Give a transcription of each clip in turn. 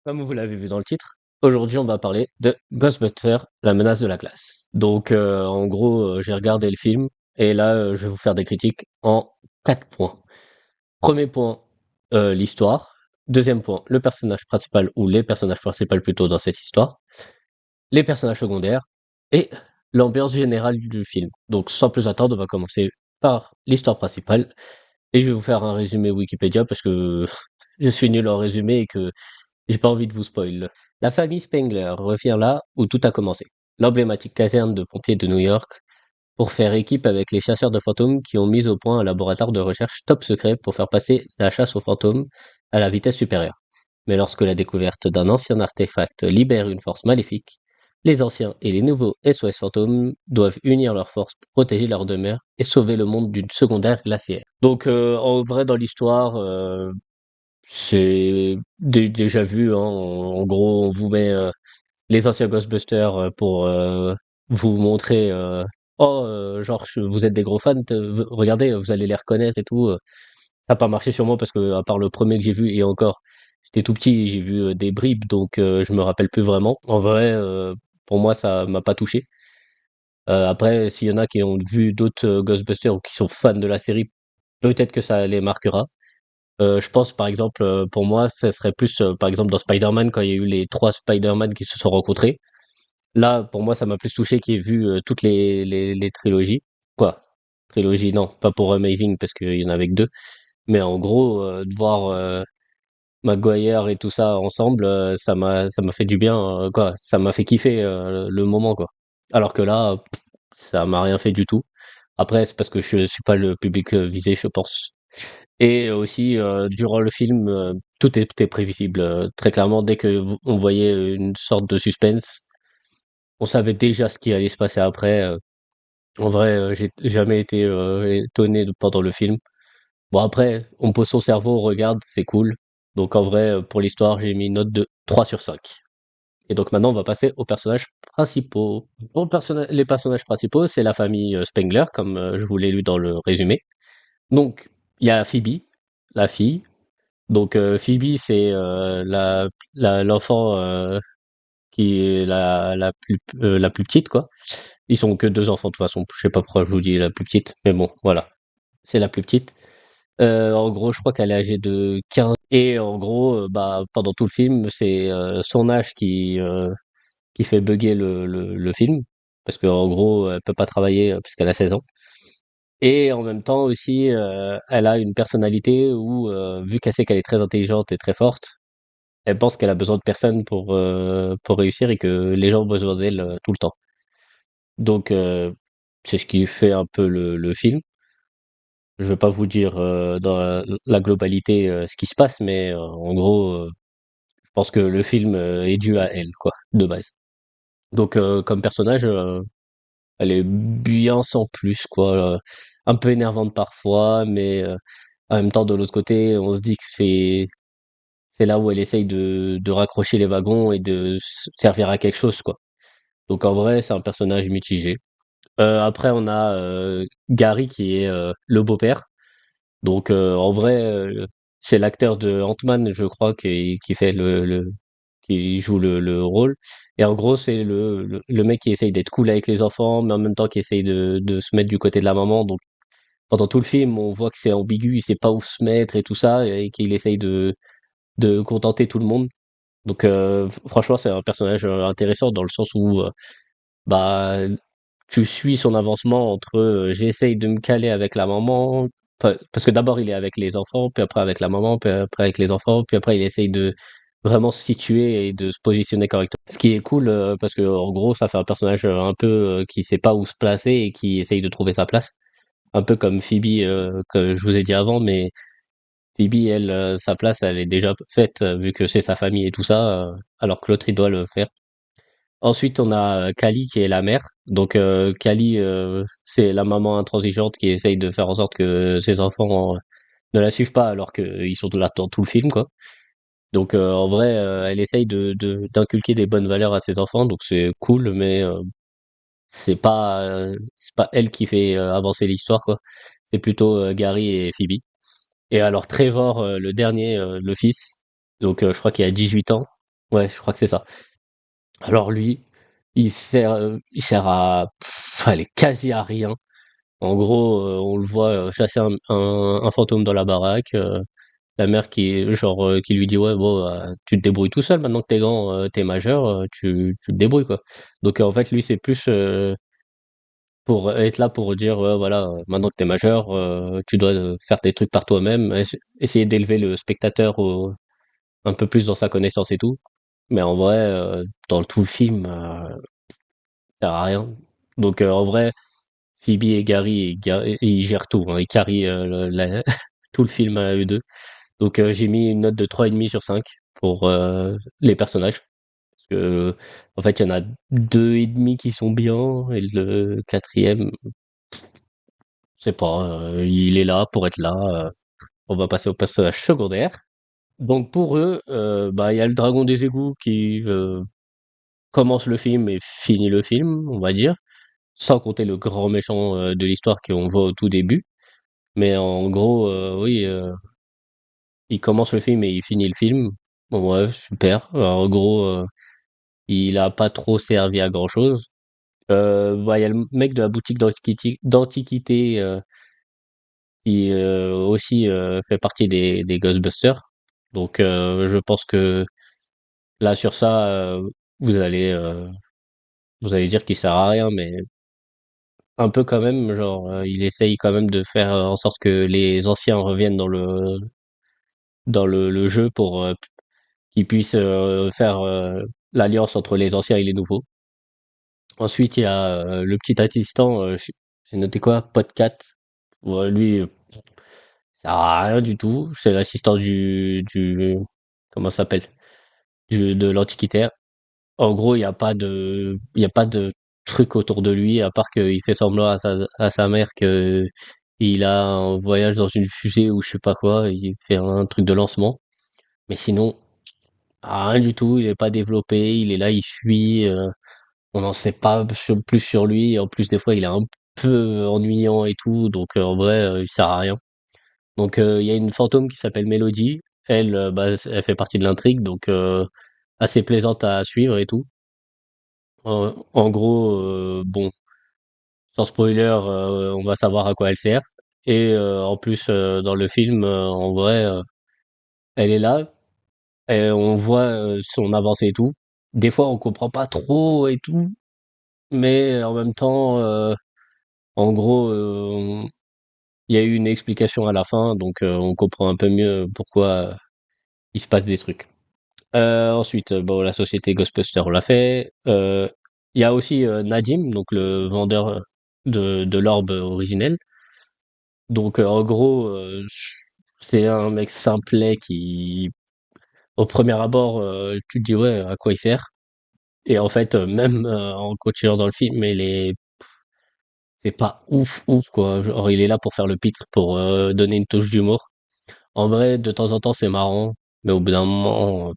Comme vous l'avez vu dans le titre, aujourd'hui on va parler de Ghostbusters, la menace de la classe. Donc en gros, j'ai regardé le film et là je vais vous faire des critiques en 4 points. Premier point, l'histoire. Deuxième point, le personnage principal ou les personnages principaux plutôt dans cette histoire. Les personnages secondaires et l'ambiance générale du film. Donc sans plus attendre, on va commencer par l'histoire principale et je vais vous faire un résumé Wikipédia parce que je suis nul en résumé et que j'ai pas envie de vous spoil. La famille Spengler revient là où tout a commencé. L'emblématique caserne de pompiers de New York pour faire équipe avec les chasseurs de fantômes qui ont mis au point un laboratoire de recherche top secret pour faire passer la chasse aux fantômes à la vitesse supérieure. Mais lorsque la découverte d'un ancien artefact libère une force maléfique, les anciens et les nouveaux SOS fantômes doivent unir leurs forces pour protéger leur demeure et sauver le monde d'une secondaire glaciaire. Donc en vrai dans l'histoire, c'est déjà vu, hein. En gros, on vous met les anciens Ghostbusters pour vous montrer oh, genre, vous êtes des gros fans, regardez, vous allez les reconnaître et tout. Ça n'a pas marché sur moi parce que, à part le premier que j'ai vu, et encore, j'étais tout petit, j'ai vu des bribes, donc je me rappelle plus vraiment. En vrai, pour moi, ça m'a pas touché. Après, s'il y en a qui ont vu d'autres Ghostbusters ou qui sont fans de la série, peut-être que ça les marquera. Je pense par exemple, pour moi, ça serait plus, par exemple dans Spider-Man quand il y a eu les 3 Spider-Man qui se sont rencontrés. Là, pour moi, ça m'a plus touché qui ait vu, toutes les trilogies. Quoi? Trilogie, non, pas pour Amazing parce qu'il y en avait que 2. Mais en gros, de voir, Maguire et tout ça ensemble, ça m'a fait du bien, quoi. Ça m'a fait kiffer, le moment, quoi. Alors que là, ça m'a rien fait du tout. Après, c'est parce que je suis pas le public, visé, je pense. Et aussi, durant le film, tout était prévisible. Très clairement, dès que on voyait une sorte de suspense, on savait déjà ce qui allait se passer après. En vrai, j'ai jamais été étonné pendant le film. Bon après, on pose son cerveau, on regarde, c'est cool. Donc en vrai, pour l'histoire, j'ai mis une note de 3 sur 5. Et donc maintenant, on va passer aux personnages principaux. Pour les personnages principaux, c'est la famille Spengler, comme je vous l'ai lu dans le résumé. Donc, il y a Phoebe, la fille. Donc Phoebe, c'est l'enfant qui est la plus petite, quoi. Ils sont que deux enfants de toute façon. Je sais pas pourquoi je vous dis la plus petite, mais bon, voilà, c'est la plus petite. En gros, je crois qu'elle est âgée de 15 et en gros, bah pendant tout le film, c'est son âge qui fait bugger le film parce qu'en gros, elle peut pas travailler puisqu'elle a 16 ans. Et en même temps aussi, elle a une personnalité où, vu qu'elle sait qu'elle est très intelligente et très forte, elle pense qu'elle a besoin de personne pour réussir et que les gens ont besoin d'elle, tout le temps. Donc c'est ce qui fait un peu le film. Je vais pas vous dire, dans la globalité, ce qui se passe, mais en gros, je pense que le film, est dû à elle, quoi, de base. Donc comme personnage, elle est bien sans plus, quoi, un peu énervante parfois, mais en même temps, de l'autre côté, on se dit que c'est là où elle essaye de raccrocher les wagons et de servir à quelque chose, quoi. Donc en vrai, c'est un personnage mitigé. Après, on a Gary qui est le beau-père. Donc en vrai, c'est l'acteur de Ant-Man, je crois, qui fait qui joue le rôle. Et en gros, c'est le mec qui essaye d'être cool avec les enfants, mais en même temps qui essaye de se mettre du côté de la maman. Donc pendant tout le film, on voit que c'est ambigu, il sait pas où se mettre et tout ça, et qu'il essaye de contenter tout le monde. Donc franchement, c'est un personnage intéressant dans le sens où bah tu suis son avancement entre j'essaye de me caler avec la maman, parce que d'abord il est avec les enfants, puis après avec la maman, puis après avec les enfants, puis après il essaye de vraiment se situer et de se positionner correctement. Ce qui est cool parce que en gros ça fait un personnage un peu qui sait pas où se placer et qui essaye de trouver sa place. Un peu comme Phoebe que je vous ai dit avant, mais Phoebe elle sa place elle est déjà faite vu que c'est sa famille et tout ça, alors que l'autre il doit le faire. Ensuite, on a Cally qui est la mère. Donc Cally, c'est la maman intransigeante qui essaye de faire en sorte que ses enfants ne la suivent pas alors qu'ils sont là dans tout le film, quoi. Donc en vrai, elle essaye d'inculquer des bonnes valeurs à ses enfants, donc c'est cool, mais c'est pas elle qui fait avancer l'histoire, quoi. C'est plutôt Gary et Phoebe. Et alors Trevor, le dernier, le fils, donc je crois qu'il a 18 ans. Ouais, je crois que c'est ça. Alors lui, il sert à allez, quasi à rien. En gros, on le voit chasser un fantôme dans la baraque. La mère qui lui dit ouais bon tu te débrouilles tout seul maintenant que t'es grand, t'es majeur, tu te débrouilles quoi. Donc en fait lui c'est plus pour être là pour dire ouais, voilà maintenant que t'es majeur, tu dois faire des trucs par toi-même, essayer d'élever le spectateur un peu plus dans sa connaissance et tout. Mais en vrai dans tout le film ça sert à rien. Donc en vrai Phoebe et Gary ils gèrent tout, hein, ils carrient tout le film à eux deux. Donc j'ai mis une note de 3,5 sur 5 pour les personnages. Parce que, en fait, il y en a 2,5 qui sont bien, et le quatrième, je sais pas, il est là pour être là. On va passer au personnage secondaire. Donc pour eux, bah, il y a le dragon des égouts qui commence le film et finit le film, on va dire. Sans compter le grand méchant de l'histoire qu'on voit au tout début. Mais en gros, oui, il commence le film et il finit le film. Bon, ouais, super. Alors, en gros, il a pas trop servi à grand chose. Bah, il y a le mec de la boutique d'antiquité qui aussi fait partie des Ghostbusters. Donc je pense que là sur ça, vous allez euh, vous allez dire qu'il sert à rien, mais un peu quand même. Genre, il essaye quand même de faire en sorte que les anciens reviennent dans le jeu pour qu'ils puissent faire l'alliance entre les anciens et les nouveaux. Ensuite, il y a le petit assistant, j'ai noté quoi? Podcat. Ouais, lui, ça sert à rien du tout. C'est l'assistant comment ça s'appelle? De l'antiquitaire. En gros, il y a pas de truc autour de lui, à part qu'il fait semblant à sa mère que il a un voyage dans une fusée ou je sais pas quoi, il fait un truc de lancement. Mais sinon, rien du tout, il est pas développé, il est là, il suit, on n'en sait pas plus sur lui. En plus, des fois, il est un peu ennuyant et tout, donc en vrai, il sert à rien. Donc il y a une fantôme qui s'appelle Mélodie. Elle, bah, elle fait partie de l'intrigue, donc assez plaisante à suivre et tout. En gros, bon, sans spoiler, on va savoir à quoi elle sert. Et en plus, dans le film, en vrai, elle est là, et on voit son avancée et tout. Des fois, on comprend pas trop et tout, mais en même temps, en gros, il y a eu une explication à la fin, donc on comprend un peu mieux pourquoi il se passe des trucs. Ensuite, bon, la société Ghostbuster, on l'a fait. Il y a aussi Nadim, donc le vendeur de l'orbe originel. Donc, en gros, c'est un mec simplet qui, au premier abord, tu te dis ouais, à quoi il sert? Et en fait, même en continuant dans le film, c'est pas ouf, ouf quoi. Genre, il est là pour faire le pitre, pour donner une touche d'humour. En vrai, de temps en temps, c'est marrant, mais au bout d'un moment,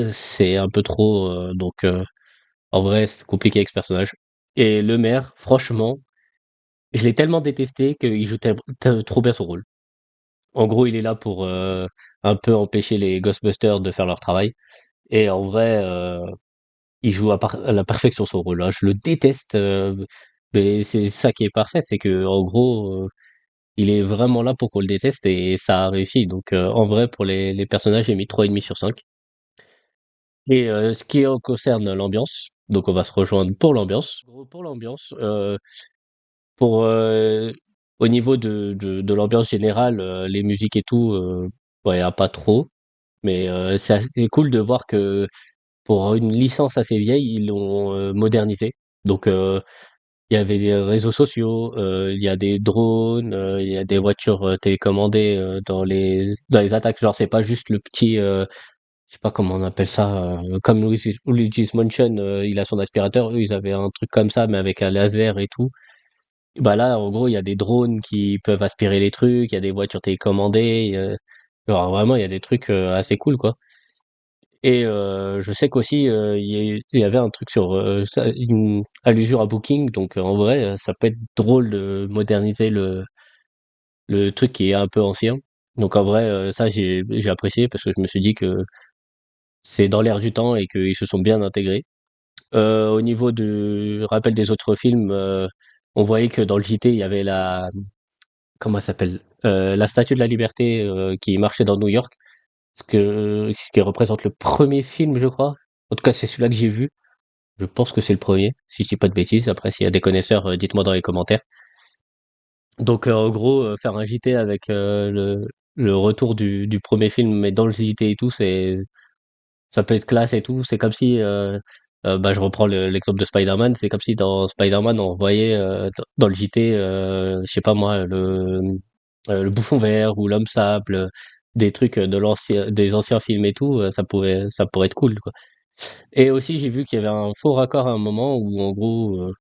c'est un peu trop. Donc, en vrai, c'est compliqué avec ce personnage. Et le maire, franchement, je l'ai tellement détesté qu'il joue trop bien son rôle. En gros, il est là pour un peu empêcher les Ghostbusters de faire leur travail. Et en vrai, il joue à la perfection son rôle, hein. Je le déteste, mais c'est ça qui est parfait, c'est que en gros, il est vraiment là pour qu'on le déteste et ça a réussi. Donc en vrai, pour les personnages, j'ai mis 3,5 sur 5. Et ce qui concerne l'ambiance, donc on va se rejoindre pour l'ambiance. Gros, pour l'ambiance, pour au niveau de l'ambiance générale, les musiques et tout, ouais, y a pas trop. Mais c'est assez cool de voir que pour une licence assez vieille, ils l'ont modernisé. Donc il y avait des réseaux sociaux, il y a des drones, il y a des voitures télécommandées dans les attaques. Genre c'est pas juste le petit, je sais pas comment on appelle ça, comme Luigi's Mansion, il a son aspirateur. Eux ils avaient un truc comme ça, mais avec un laser et tout. Bah là, en gros, il y a des drones qui peuvent aspirer les trucs, il y a des voitures télécommandées, genre vraiment, il y a des trucs assez cool, quoi. Et je sais qu'aussi, il y avait un truc sur une allusion à Booking, donc en vrai, ça peut être drôle de moderniser le truc qui est un peu ancien. Donc en vrai, ça, j'ai apprécié parce que je me suis dit que c'est dans l'air du temps et qu'ils se sont bien intégrés. Au niveau du rappel des autres films, on voyait que dans le JT, il y avait la comment ça s'appelle? La Statue de la Liberté qui marchait dans New York, ce qui représente le premier film, je crois. En tout cas, c'est celui-là que j'ai vu. Je pense que c'est le premier, si je dis pas de bêtises. Après, s'il y a des connaisseurs, dites-moi dans les commentaires. Donc, en gros, faire un JT avec le retour du premier film, mais dans le JT et tout, ça peut être classe et tout. C'est comme si, bah, je reprends l'exemple de Spider-Man, c'est comme si dans Spider-Man, on voyait dans le JT, je sais pas moi, le bouffon vert ou l'homme sable, des trucs des anciens films et tout, ça pourrait être cool, quoi. Et aussi, j'ai vu qu'il y avait un faux raccord à un moment où, en gros,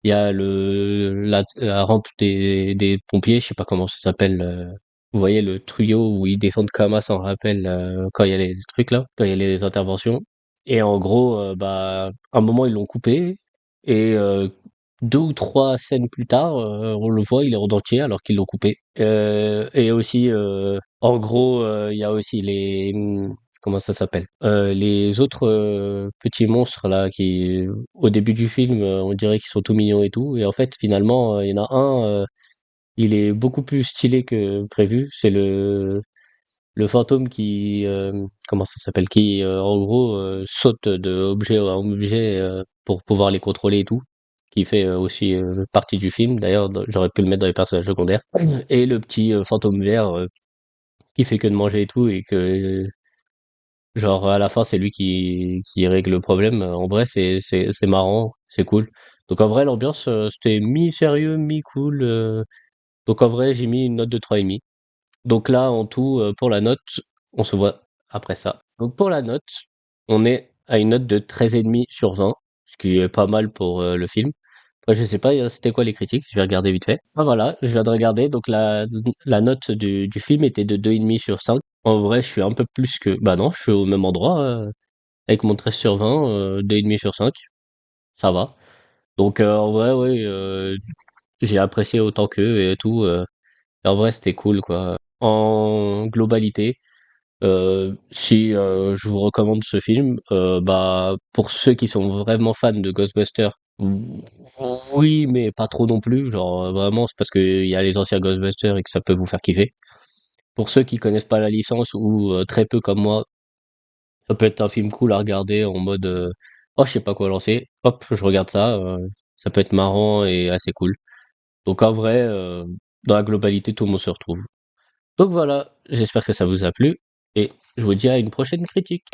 il y a la rampe des pompiers, je sais pas comment ça s'appelle. Vous voyez le tuyau où ils descendent comme sans rappel quand il y a les trucs là, quand il y a les interventions. Et en gros, bah, à un moment ils l'ont coupé et deux ou trois scènes plus tard, on le voit, il est en entier alors qu'ils l'ont coupé. Et aussi, en gros, il y a aussi comment ça s'appelle? Les autres petits monstres là qui, au début du film, on dirait qu'ils sont tout mignons et tout, et en fait finalement, il y en a un, il est beaucoup plus stylé que prévu. C'est le fantôme qui, comment ça s'appelle? Qui, en gros, saute de objet à objet pour pouvoir les contrôler et tout. Qui fait aussi partie du film. D'ailleurs, j'aurais pu le mettre dans les personnages secondaires. Et le petit fantôme vert qui fait que de manger et tout et que genre à la fin c'est lui qui règle le problème. En vrai, c'est marrant, c'est cool. Donc en vrai, l'ambiance c'était mi-sérieux, mi-cool. Donc en vrai, j'ai mis une note de 3,5. Donc là, en tout, pour la note, on se voit après ça. Donc pour la note, on est à une note de 13,5 sur 20, ce qui est pas mal pour le film. Après, je sais pas, c'était quoi les critiques, je vais regarder vite fait. Ah voilà, je viens de regarder, donc la note du film était de 2,5 sur 5. En vrai, je suis un peu plus que... Bah non, je suis au même endroit, avec mon 13 sur 20, 2,5 sur 5, ça va. Donc en vrai, oui, j'ai apprécié autant qu'eux et tout. En vrai, c'était cool, quoi. En globalité, si je vous recommande ce film, bah pour ceux qui sont vraiment fans de Ghostbusters, oui, mais pas trop non plus. Genre vraiment, c'est parce qu'il y a les anciens Ghostbusters et que ça peut vous faire kiffer. Pour ceux qui connaissent pas la licence ou très peu comme moi, ça peut être un film cool à regarder en mode oh je sais pas quoi lancer, hop je regarde ça, ça peut être marrant et assez cool. Donc en vrai, dans la globalité, tout le monde se retrouve. Donc voilà, j'espère que ça vous a plu et je vous dis à une prochaine critique.